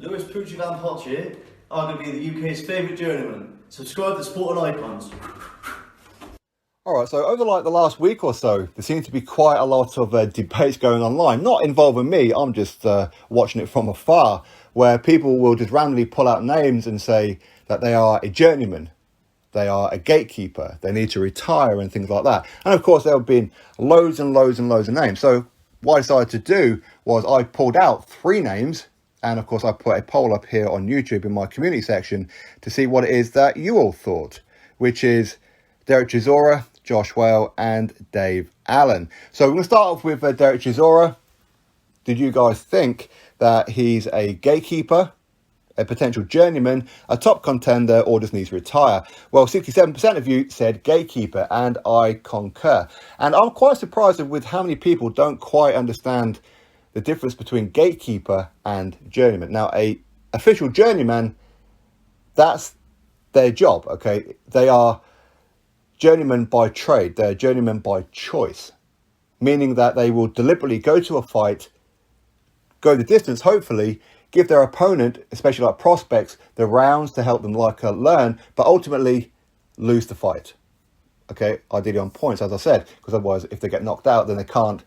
Lewis Poochie Van Potch here, arguably the UK's favourite journeyman. Subscribe to Sporting Icons. Alright, so over like the last week or so, there seems to be quite a lot of debates going online, not involving me, I'm just watching it from afar, where people will just randomly pull out names and say that they are a journeyman, they are a gatekeeper, they need to retire and things like that. And of course there have been loads and loads and loads of names. So what I decided to do was I pulled out 3 names, and of course I put a poll up here on YouTube in my community section to see what it is that you all thought, which is Derek Chisora, Josh Wale and Dave Allen. So we're going to start off with Derek Chisora. Did you guys think that he's a gatekeeper, a potential journeyman, a top contender, or just needs to retire? Well, 67% of you said gatekeeper, and I concur. And I'm quite surprised with how many people don't quite understand the difference between gatekeeper and journeyman. Now, a official journeyman, that's their job, okay? They are journeyman by trade, they're journeyman by choice, meaning that they will deliberately go to a fight, go the distance, hopefully, give their opponent, especially like prospects, the rounds to help them learn, but ultimately lose the fight. Okay, ideally on points, as I said, because otherwise if they get knocked out, then they can't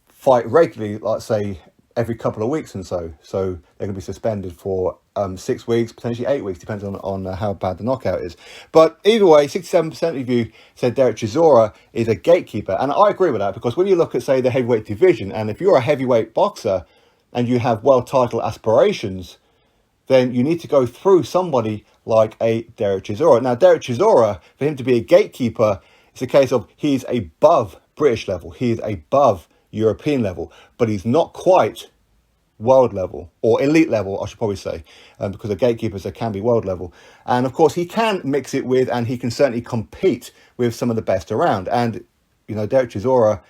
fight regularly, like say every couple of weeks and so they're going to be suspended for 6 weeks, potentially 8 weeks, depends on how bad the knockout is. But either way, 67% of you said Derek Chisora is a gatekeeper, and I agree with that, because when you look at, say, the heavyweight division, and if you're a heavyweight boxer and you have world title aspirations, then you need to go through somebody like a Derek Chisora. Now, Derek Chisora, for him to be a gatekeeper, it's a case of he's above British level, he's above European level, but he's not quite world level, or elite level, I should probably say, because the gatekeepers, they can be world level. And of course, he can mix it with, and he can certainly compete with some of the best around. And, you know, Derek Chisora,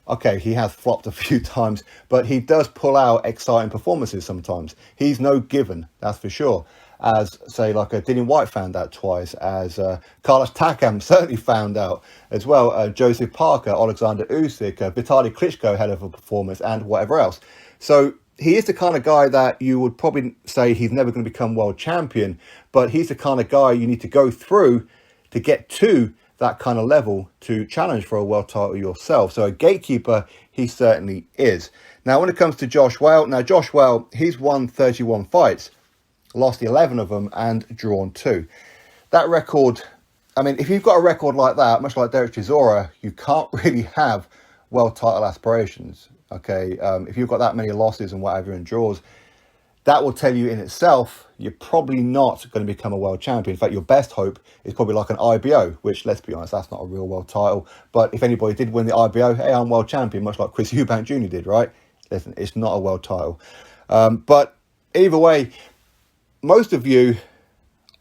okay, he has flopped a few times, but he does pull out exciting performances sometimes. He's no given, that's for sure. As, say, like Dillian White found out twice, as Carlos Takam certainly found out as well, Joseph Parker, Alexander Usyk, Vitaly Klitschko had a performance, and whatever else. So he is the kind of guy that you would probably say he's never going to become world champion, but he's the kind of guy you need to go through to get to that kind of level to challenge for a world title yourself. So a gatekeeper, he certainly is. Now, when it comes to Josh Wale, he's won 31 fights, lost 11 of them and drawn 2. That record, I mean, if you've got a record like that, much like Derek Chisora, you can't really have world title aspirations, okay? If you've got that many losses and whatever and draws, that will tell you in itself, you're probably not going to become a world champion. In fact, your best hope is probably like an IBO, which, let's be honest, that's not a real world title. But if anybody did win the IBO, hey, I'm world champion, much like Chris Eubank Jr. did, right? Listen, it's not a world title. But either way, most of you,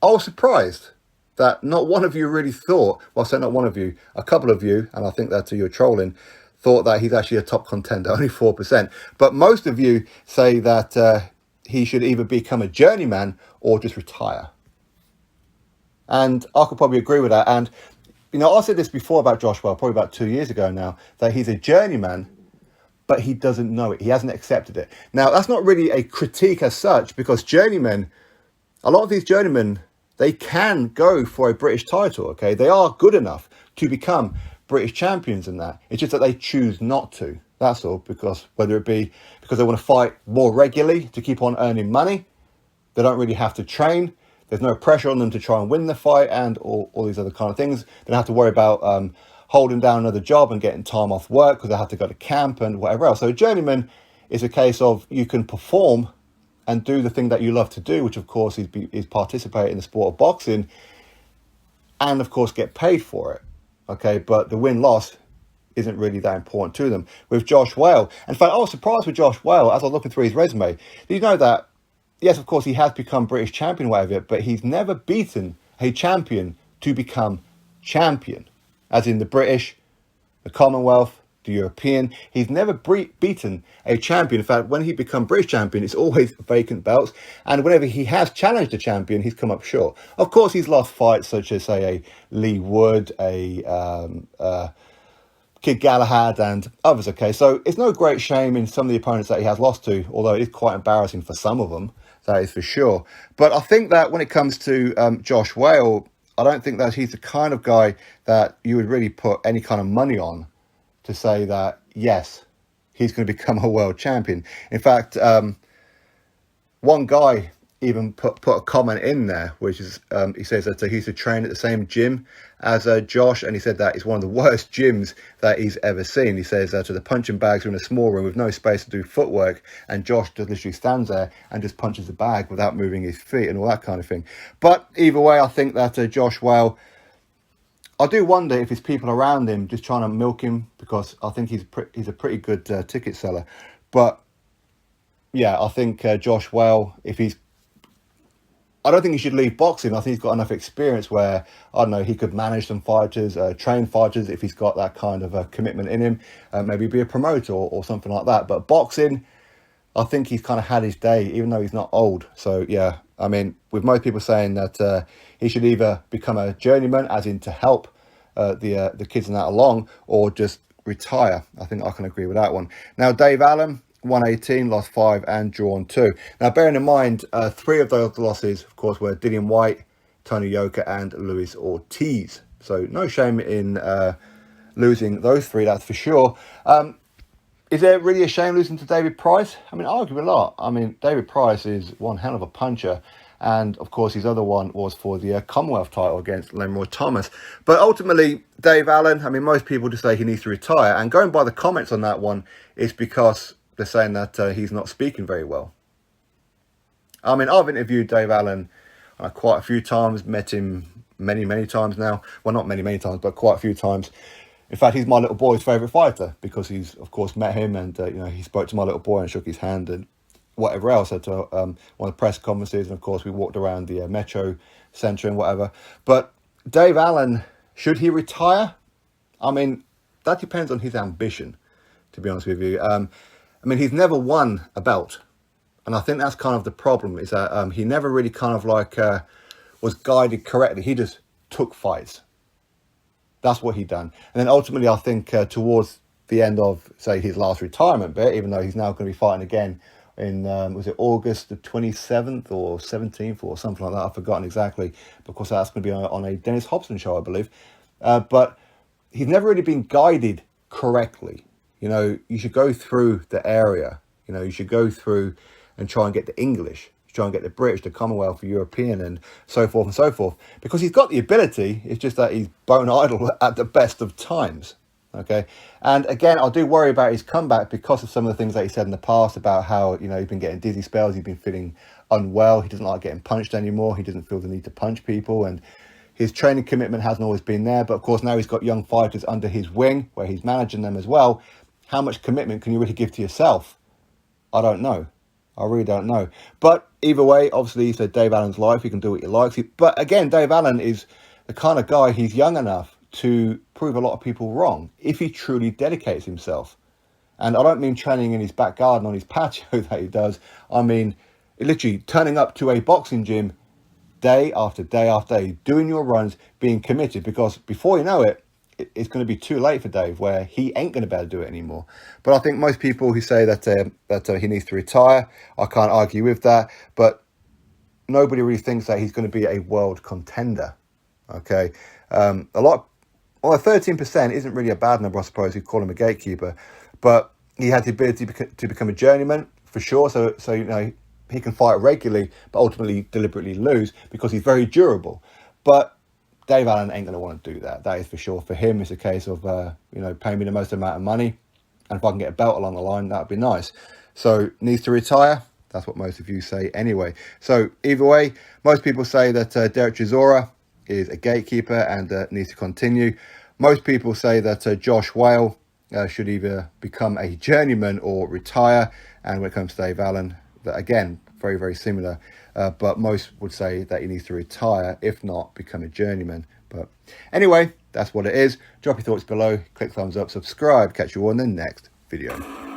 I was surprised that not one of you really thought, well, say not one of you, a couple of you, and I think that you're trolling, thought that he's actually a top contender, only 4%. But most of you say that he should either become a journeyman or just retire. And I could probably agree with that. And, you know, I said this before about Josh Wale, probably about 2 years ago now, that he's a journeyman, but he doesn't know it. He hasn't accepted it. Now, that's not really a critique as such, because journeymen, a lot of these journeymen, they can go for a British title, okay? They are good enough to become British champions in that. It's just that they choose not to. That's all, because whether it be because they want to fight more regularly to keep on earning money, they don't really have to train, there's no pressure on them to try and win the fight, and all these other kind of things. They don't have to worry about holding down another job and getting time off work because they have to go to camp and whatever else. So a journeyman is a case of you can perform and do the thing that you love to do, which of course is participate in the sport of boxing, and of course get paid for it. Okay, but the win-loss isn't really that important to them. With Josh Wale, in fact, I was surprised with Josh Wale as I was looking through his resume. Did you know that, yes, of course, he has become British champion, whatever, but he's never beaten a champion to become champion, as in the British, the Commonwealth, the European. He's never beaten a champion. In fact, when he become British champion, it's always vacant belts. And whenever he has challenged a champion, he's come up short. Of course, he's lost fights such as, say, a Lee Wood, a Kid Galahad and others, okay? So it's no great shame in some of the opponents that he has lost to, although it is quite embarrassing for some of them. That is for sure. But I think that when it comes to Josh Wale, I don't think that he's the kind of guy that you would really put any kind of money on to say that, yes, he's going to become a world champion. In fact, one guy even put a comment in there, which is, he says that he used to train at the same gym as Josh, and he said that it's one of the worst gyms that he's ever seen. He says that the punching bags are in a small room with no space to do footwork, and Josh just literally stands there and just punches the bag without moving his feet and all that kind of thing. But either way, I think that Josh Wale, I do wonder if it's people around him just trying to milk him, because I think he's a pretty good ticket seller. But yeah, I think Josh Wale, I don't think he should leave boxing. I think he's got enough experience where, I don't know, he could manage some fighters, train fighters if he's got that kind of commitment in him, maybe be a promoter or something like that. But boxing, I think he's kind of had his day, even though he's not old. So yeah, I mean, with most people saying that he should either become a journeyman, as in to help the kids and that along, or just retire. I think I can agree with that one. Now, Dave Allen, 118, lost 5 and drawn 2. Now, bearing in mind, 3 of those losses, of course, were Dillian White, Tony Yoka, and Luis Ortiz. So no shame in losing those 3, that's for sure. Is there really a shame losing to David Price? I mean, argue a lot. I mean, David Price is one hell of a puncher. And, of course, his other one was for the Commonwealth title against Leroy Thomas. But ultimately, Dave Allen, I mean, most people just say he needs to retire. And going by the comments on that one, it's because they're saying that he's not speaking very well. I mean, I've interviewed Dave Allen quite a few times, met him many times now. Well, not many times, but quite a few times. In fact, he's my little boy's favourite fighter, because he's, of course, met him and, he spoke to my little boy and shook his hand and whatever else at one of the press conferences. And, of course, we walked around the Metro Centre and whatever. But Dave Allen, should he retire? I mean, that depends on his ambition, to be honest with you. I mean, he's never won a belt. And I think that's kind of the problem, is that he never really kind of was guided correctly. He just took fights. That's what he done. And then ultimately, I think towards the end of, say, his last retirement bit, even though he's now going to be fighting again in, was it August the 27th or 17th or something like that? I've forgotten exactly, because that's going to be on a Dennis Hobson show, I believe. But he's never really been guided correctly. You should go through the area. You should go through and try and get the English, try and get the British, the Commonwealth, the European, and so forth and so forth. Because he's got the ability, it's just that he's bone idle at the best of times. Okay, and again, I do worry about his comeback because of some of the things that he said in the past about how, he's been getting dizzy spells, he's been feeling unwell, he doesn't like getting punched anymore, he doesn't feel the need to punch people, and his training commitment hasn't always been there. But of course, now he's got young fighters under his wing where he's managing them as well. How much commitment can you really give to yourself? I don't know. I really don't know. But either way, obviously, it's Dave Allen's life. He can do what he likes. But again, Dave Allen is the kind of guy, he's young enough to prove a lot of people wrong if he truly dedicates himself. And I don't mean training in his back garden on his patio that he does. I mean, literally turning up to a boxing gym day after day after day, doing your runs, being committed. Because before you know it, it's going to be too late for Dave, where he ain't going to be able to do it anymore. But I think most people who say that he needs to retire, I can't argue with that. But nobody really thinks that he's going to be a world contender. Okay, 13% isn't really a bad number, I suppose. You call him a gatekeeper, but he had the ability to become a journeyman for sure. So he can fight regularly, but ultimately deliberately lose because he's very durable. But Dave Allen ain't going to want to do that. That is for sure. For him, it's a case of, pay me the most amount of money. And if I can get a belt along the line, that would be nice. So, needs to retire. That's what most of you say anyway. So, either way, most people say that Derek Chisora is a gatekeeper and needs to continue. Most people say that Josh Wale should either become a journeyman or retire. And when it comes to Dave Allen, that again, very, very similar. But most would say that he needs to retire, if not become a journeyman. But anyway, that's what it is. Drop your thoughts below, click thumbs up, subscribe. Catch you all in the next video.